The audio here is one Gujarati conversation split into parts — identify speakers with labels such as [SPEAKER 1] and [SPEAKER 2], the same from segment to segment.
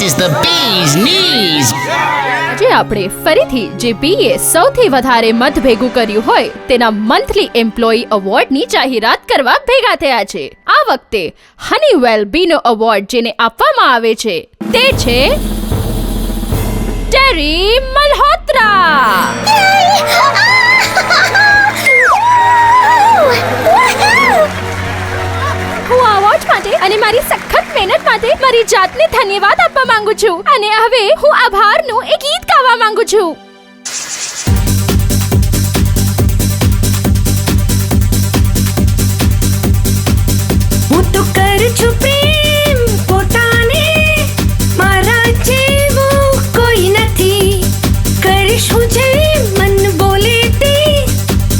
[SPEAKER 1] is the bee's knees.
[SPEAKER 2] આજે આપણે ફરીથી જે બીએ સૌથી વધારે મત ભેગું કર્યું હોય તેના મંથલી એમ્પ્લોયી એવોર્ડની જાહેરાત કરવા ભેગા થયા છે. આ વખતે હનીવેલ બીનો એવોર્ડ જેને આપવામાં આવે છે તે છે ટેરી મલ્હોત્રા. હું આ એવોર્ડ માટે અને મારી સખત મહેનત માટે મારી જાતને ધન્યવાદ આપવા માંગુ છું અને હવે હું આભારનું એક ગીત ગાવા માંગુ છું.
[SPEAKER 3] હું તો કરું છું પ્રેમ પોતાને, મારા જેવું કોઈ નથી. કરીશ હું જે મન બોલે તે,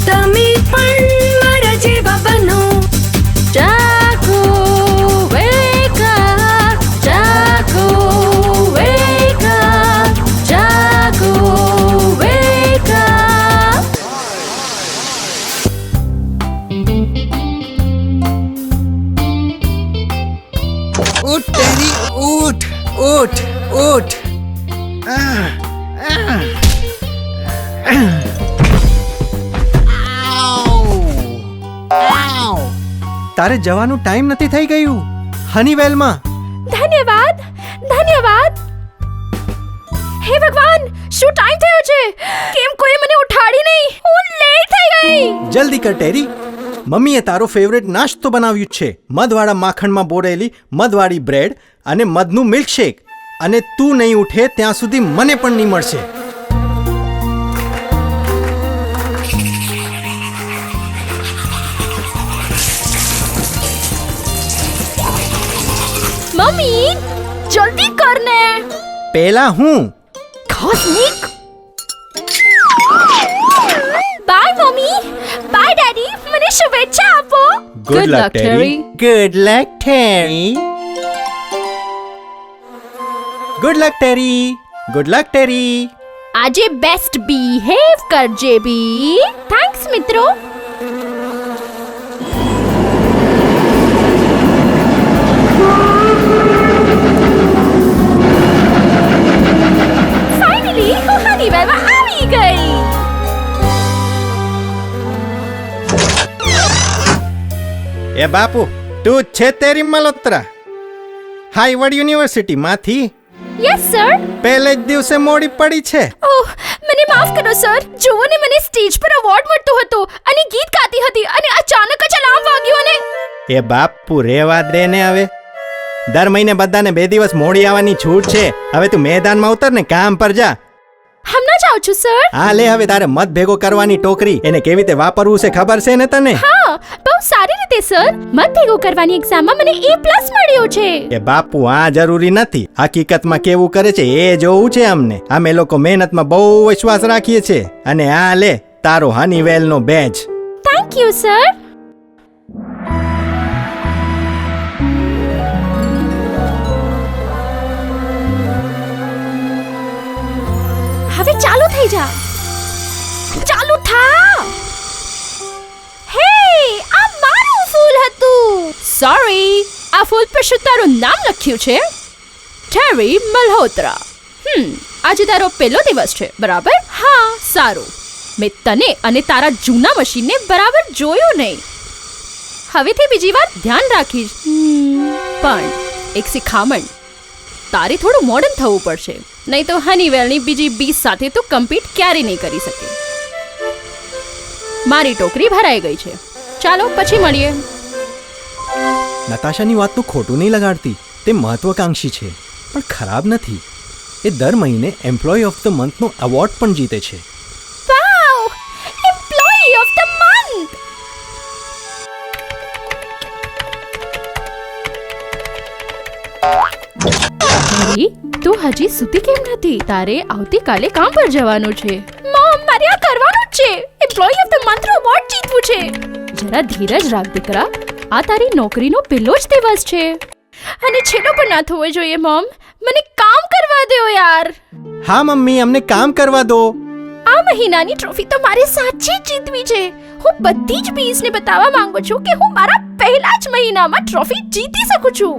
[SPEAKER 3] તમે પણ મારા જેવા બનો.
[SPEAKER 2] જાગો wake up, જાગો wake up, જાગો wake up.
[SPEAKER 4] ઉઠ ટેરી, ઉઠ ઉઠ ઉઠ. તારે જવાનું ટાઈમ નથી થઈ ગયું હનીવેલમાં.
[SPEAKER 2] ધન્યવાદ ધન્યવાદ. હે ભગવાન, શું ટાઈમ થયો છે? કેમ કોઈ મને ઉઠાડી નહીં? હું લેટ થઈ ગઈ.
[SPEAKER 4] જલ્દી કર ટેરી, મમ્મીએ તારો ફેવરેટ નાસ્તો બનાવ્યું છે. મધવાળા માખણમાં બોળેલી મધવાળી બ્રેડ અને મધનું મિલ્કશેક. અને તું નહીં ઉઠે ત્યાં સુધી મને પણ નહીં મળશે.
[SPEAKER 2] મમ્મી, જલ્દી કર ને.
[SPEAKER 4] પહેલા હું.
[SPEAKER 2] Cosmic. Bye mummy, bye daddy. મને શુભેચ્છા આપો.
[SPEAKER 4] Good luck, Terry. Good luck, Terry. Good luck, Terry. Good luck, Terry.
[SPEAKER 2] આજે બેસ્ટ બિહેવ કરજે બી. થેન્ક્સ મિત્રો. ફાઇનલી હું હનીવેલમાં આવી ગઈ.
[SPEAKER 4] એ બાપુ, તું છે તેરી મલ્હોત્રા હાર્વર્ડ યુનિવર્સિટીમાંથી?
[SPEAKER 2] Yes sir.
[SPEAKER 4] પહેલે જ દિવસે મોડી પડી છે.
[SPEAKER 2] ઓહ, મને માફ કરો સર. જુઓ ને, મને સ્ટેજ પર એવોર્ડ મળતો હતો અને ગીત ગાતી હતી અને અચાનક જ અલાર્મ વાગ્યો અને
[SPEAKER 4] એ બાપુ રેવા દે ને હવે. દર મહિને બધાને 2 દિવસ મોડી આવવાની છૂટ છે. હવે તું મેદાનમાં ઉતર ને કામ પર જા.
[SPEAKER 2] હમણાં જાઉં છું સર.
[SPEAKER 4] હા લે, હવે તારે મત ભેગો કરવાની ટોકરી એને કેવી રીતે વાપરવું છે ખબર છે ને તને?
[SPEAKER 2] હા, બહુ સારી રીતે સર. મત ભેગો કરવાની એક્ઝામમાં મને A+ મળ્યો છે.
[SPEAKER 4] એ બાપુ, આ જરૂરી નથી. હકીકતમાં કેવું કરે છે એ જોવું છે અમને. અમે લોકો મહેનતમાં બહુ વિશ્વાસ રાખીએ છીએ. અને આ લે તારો હનીવેલનો બેજ.
[SPEAKER 2] Thank you sir. હવે ચાલુ થઈ જા. ચાલુ થા. હે, આ મારું ફૂલ હતું. સોરી, આ ફૂલ પર શું તારું નામ લખ્યું છે? ટેરી મલ્હોત્રા. આજે તારો પહેલો દિવસ છે, બરાબર? હા, સારું. મેં તને અને તારા જૂના મશીનને બરાબર જોયું નહીં. હવેથી બીજી વાર ધ્યાન રાખીશ. પણ એક શિખામણ, તારે થોડું મોડર્ન થવું પડશે, નહીં તો હનીવેલની બીજી બીસ સાથે તું કમ્પીટ ક્યારે નહીં કરી શકે. મારી ટોકરી ભરાઈ ગઈ છે. ચાલો પછી મળીએ.
[SPEAKER 4] નતાશાની વાતનું ખોટું નહીં લગાડતી. તે મહત્વાકાંક્ષી છે પણ ખરાબ નથી. એ દર મહિને એમ્પ્લોય ઓફ ધ મંથનો એવોર્ડ પણ જીતે છે.
[SPEAKER 2] Wow! Employee of the month. તું હજી સુધી કેમ નથી? તારે આવતીકાલે કામ પર જવાનું છે. મમ, મારે આ કરવાનું જ છે. એમ્પ્લોયી ઓફ ધ મંથ નો એવોર્ડ જીતવું છે. જરા ધીરજ રાખ દીકરા. આ તારી નોકરીનો પહેલો જ દિવસ છે અને છેલ્લો પણ ના થવો જોઈએ. મમ, મને કામ કરવા દો યાર.
[SPEAKER 4] હા મમ્મી, અમને કામ કરવા દો.
[SPEAKER 2] આ મહિનાની ટ્રોફી તો મારે સાચી જ જીતવી છે. હું બધી જ બીસને બતાવવા માંગુ છું કે હું મારા પહેલા જ મહિનામાં ટ્રોફી જીતી શકું છું.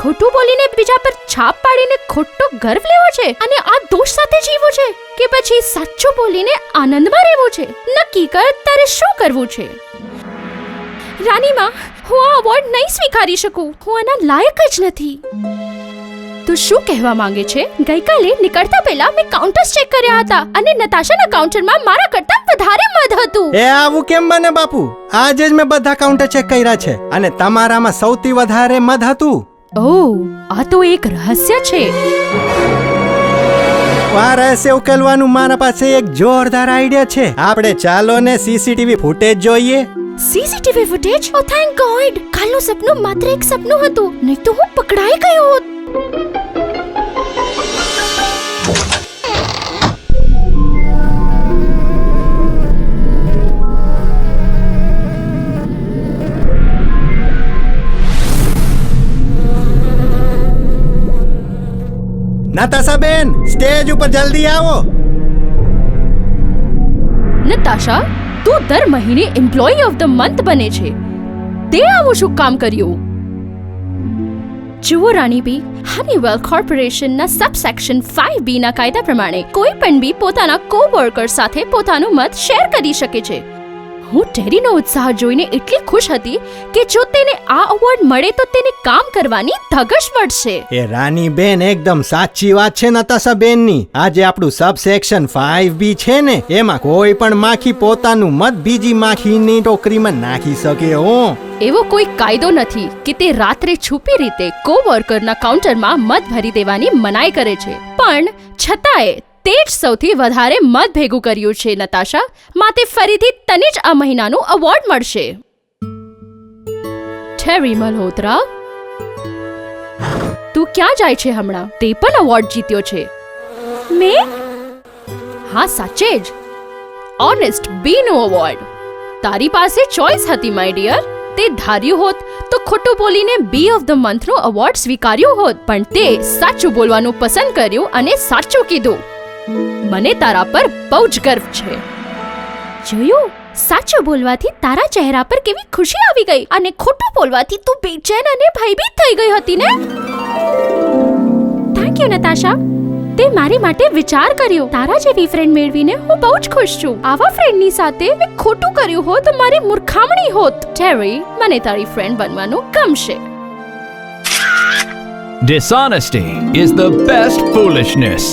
[SPEAKER 2] ખોટું બોલીને બીજા પર છાપ પાડીને ખોટો ગર્વ લેવો છે અને આ દોષ સાથે જીવવું છે કે પછી સાચું બોલીને આનંદમાં રહેવું છે? નક્કી કર, તારે શું કરવું છે? રાનીમાં, હું આ અવોર્ડ નહીં સ્વીકારી શકું. હું આના લાયક જ નથી. તું શું કહેવા માંગે છે? ગઈકાલે નીકળતા પહેલા મેં કાઉન્ટર્સ ચેક કર્યા હતા અને નતાશાના કાઉન્ટરમાં મારા કરતાં વધારે મધ હતું.
[SPEAKER 4] એ આવું કેમ બને બાપુ? આજે જ મેં બધા કાઉન્ટર ચેક કર્યા છે અને તમારામાં સૌથી વધારે મધ હતું.
[SPEAKER 2] ઓહ, આ તો એક રહસ્ય છે.
[SPEAKER 4] આ રહસ્ય ઉકેલવાનું મારા પાસે એક જોરદાર આઈડિયા છે. આપણે ચાલો ને સીસીટીવી ફૂટેજ જોઈએ.
[SPEAKER 2] CCTV footage? Oh thank God! કાલનું સપનું માત્ર એક સપનું હતું, નહીં તો હું પકડાઈ ગયો હોત.
[SPEAKER 4] નતાશા બેન, સ્ટેજ ઉપર જલ્દી આવો.
[SPEAKER 2] નતાશા, તું દર મહિને એમ્પ્લોયી ઓફ ધ મંથ બને છે. તે આવું શું કામ કર્યું? જુઓ રાણીબી, હનીવેલ કોર્પોરેશનના સબસેક્શન 5B ના કાયદા પ્રમાણે કોઈ પણ બી પોતાના કોવર્કર સાથે પોતાનું મત શેર કરી શકે છે. હું ટેરીનો ઉત્સાહ જોઈને એટલી ખુશ હતી કે જો તેને આ એવોર્ડ મળે તો તેને કામ કરવાની ધગશ પડશે.
[SPEAKER 4] એ રાની બેન, એકદમ સાચી વાત છે નતાશા બેનની. આજે આપણું સબસેક્શન 5B છે ને, એમાં કોઈ પણ માખી પોતાનું મત બીજી માખીની ટોકરીમાં નાખી શકે.
[SPEAKER 2] એવો કોઈ કાયદો નથી કે તે રાત્રે છુપી રીતે કોવર્કરના કાઉન્ટરમાં મત ભરી દેવાની મનાઈ કરે છે. પણ છતાંય તે જ સૌથી વધારે મત ભેગું કર્યું છે નતાશા. માટે ફરીથી તને જ આ મહિનાનું એવોર્ડ મળશે. ટેરી મલ્હોત્રા, તું ક્યાં જાય છે હમણાં? તે પણ એવોર્ડ જીત્યો છે. મેં? હા, સાચે જ. ઓનેસ્ટ બી નો એવોર્ડ. તારી પાસે ચોઇસ હતી માય ડિયર. તે ધાર્યું હોત તો ખોટું બોલીને બી ઓફ ધ મંથનો એવોર્ડ સ્વીકાર્યો હોત, પણ તે સાચું બોલવાનું પસંદ કર્યું અને સાચું કીધું. મને તારા પર બહુ જ ગર્વ છે. જોયું? સાચું બોલવાથી તારા ચહેરા પર કેવી ખુશી આવી ગઈ અને ખોટું બોલવાથી તું બેચેન અને ભયભીત થઈ ગઈ હતી ને. થેન્ક યુ નતાશા, તે મારી માટે વિચાર કર્યો. તારા જેવી ફ્રેન્ડ મેળવીને હું બહુ જ ખુશ છું. આવા ફ્રેન્ડની સાથે મેં ખોટું કર્યું હોત તો મારી મૂર્ખામણી હોત. ટેરી, મને તારી ફ્રેન્ડ બનવાનું ગમશે.
[SPEAKER 1] Dishonesty is the best foolishness.